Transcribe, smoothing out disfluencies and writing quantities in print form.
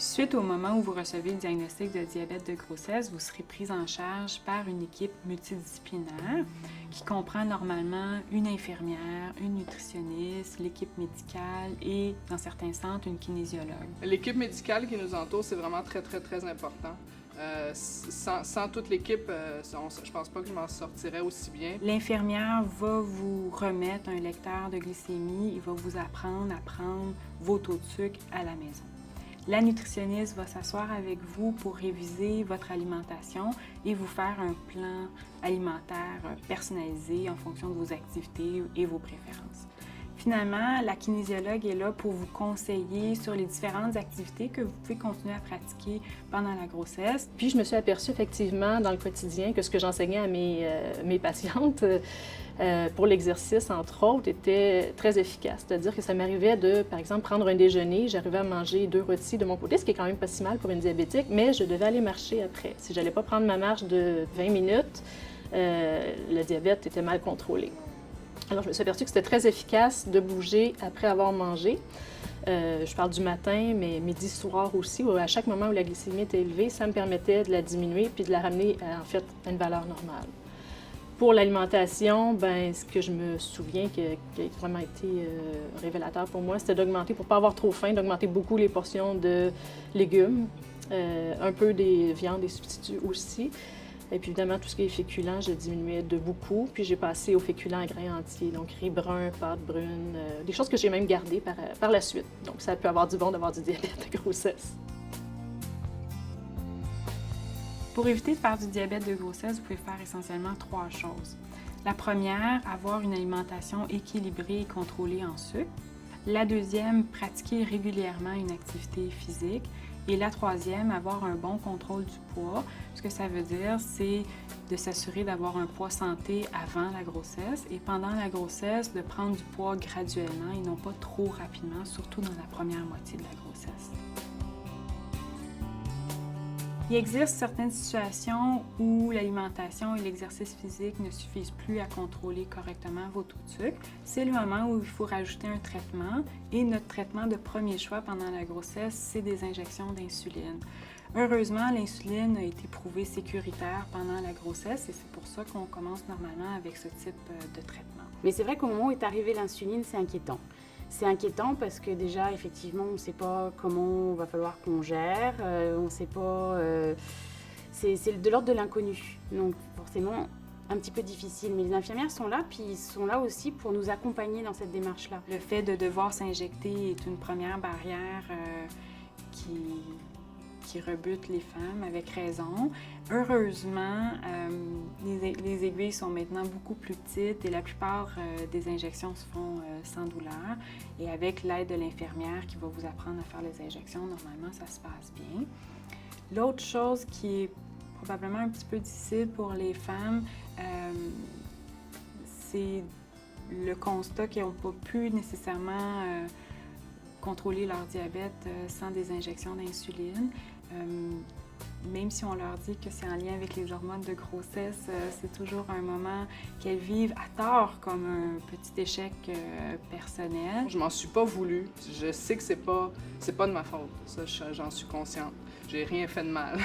Suite au moment où vous recevez le diagnostic de diabète de grossesse, vous serez prise en charge par une équipe multidisciplinaire qui comprend normalement une infirmière, une nutritionniste, l'équipe médicale et, dans certains centres, une kinésiologue. L'équipe médicale qui nous entoure, c'est vraiment très important. Sans toute l'équipe, je pense pas que je m'en sortirais aussi bien. L'infirmière va vous remettre un lecteur de glycémie, il va vous apprendre à prendre vos taux de sucre à la maison. La nutritionniste va s'asseoir avec vous pour réviser votre alimentation et vous faire un plan alimentaire personnalisé en fonction de vos activités et vos préférences. Finalement, la kinésiologue est là pour vous conseiller sur les différentes activités que vous pouvez continuer à pratiquer pendant la grossesse. Puis je me suis aperçue effectivement dans le quotidien que ce que j'enseignais à mes patientes pour l'exercice, entre autres, était très efficace. C'est-à-dire que ça m'arrivait de, par exemple, prendre un déjeuner, j'arrivais à manger 2 rôtis de mon côté, ce qui est quand même pas si mal pour une diabétique, mais je devais aller marcher après. Si je n'allais pas prendre ma marche de 20 minutes, le diabète était mal contrôlé. Alors, je me suis aperçue que c'était très efficace de bouger après avoir mangé. Je parle du matin, mais midi, soir aussi, où à chaque moment où la glycémie était élevée, ça me permettait de la diminuer puis de la ramener en fait à une valeur normale. Pour l'alimentation, ben, ce que je me souviens qui a vraiment été révélateur pour moi, c'était d'augmenter, pour ne pas avoir trop faim, d'augmenter beaucoup les portions de légumes, un peu des viandes, des substituts aussi. Et puis évidemment, tout ce qui est féculent, je diminuais de beaucoup. Puis j'ai passé aux féculents à grains entiers, donc riz brun, pâtes brunes, des choses que j'ai même gardées par la suite. Donc ça peut avoir du bon d'avoir du diabète de grossesse. Pour éviter de faire du diabète de grossesse, vous pouvez faire essentiellement 3 choses. La première, avoir une alimentation équilibrée et contrôlée en sucre. La deuxième, pratiquer régulièrement une activité physique. Et la troisième, avoir un bon contrôle du poids. Ce que ça veut dire, c'est de s'assurer d'avoir un poids santé avant la grossesse et pendant la grossesse, de prendre du poids graduellement et non pas trop rapidement, surtout dans la première moitié de la grossesse. Il existe certaines situations où l'alimentation et l'exercice physique ne suffisent plus à contrôler correctement vos taux de sucre. C'est le moment où il faut rajouter un traitement et notre traitement de premier choix pendant la grossesse, c'est des injections d'insuline. Heureusement, l'insuline a été prouvée sécuritaire pendant la grossesse et c'est pour ça qu'on commence normalement avec ce type de traitement. Mais c'est vrai qu'au moment où est arrivée l'insuline, c'est inquiétant. C'est inquiétant parce que déjà, effectivement, on ne sait pas comment il va falloir qu'on gère, on ne sait pas... c'est de l'ordre de l'inconnu, donc forcément un petit peu difficile. Mais les infirmières sont là, puis ils sont là aussi pour nous accompagner dans cette démarche-là. Le fait de devoir s'injecter est une première barrière qui rebute les femmes, avec raison. Heureusement, les aiguilles sont maintenant beaucoup plus petites et la plupart des injections se font sans douleur. Et avec l'aide de l'infirmière qui va vous apprendre à faire les injections, normalement, ça se passe bien. L'autre chose qui est probablement un petit peu difficile pour les femmes, c'est le constat qu'elles n'ont pas pu nécessairement contrôler leur diabète sans des injections d'insuline. Même si on leur dit que c'est en lien avec les hormones de grossesse, c'est toujours un moment qu'elles vivent à tort comme un petit échec personnel. Je m'en suis pas voulu. Je sais que c'est pas de ma faute. Ça, j'en suis consciente. J'ai rien fait de mal.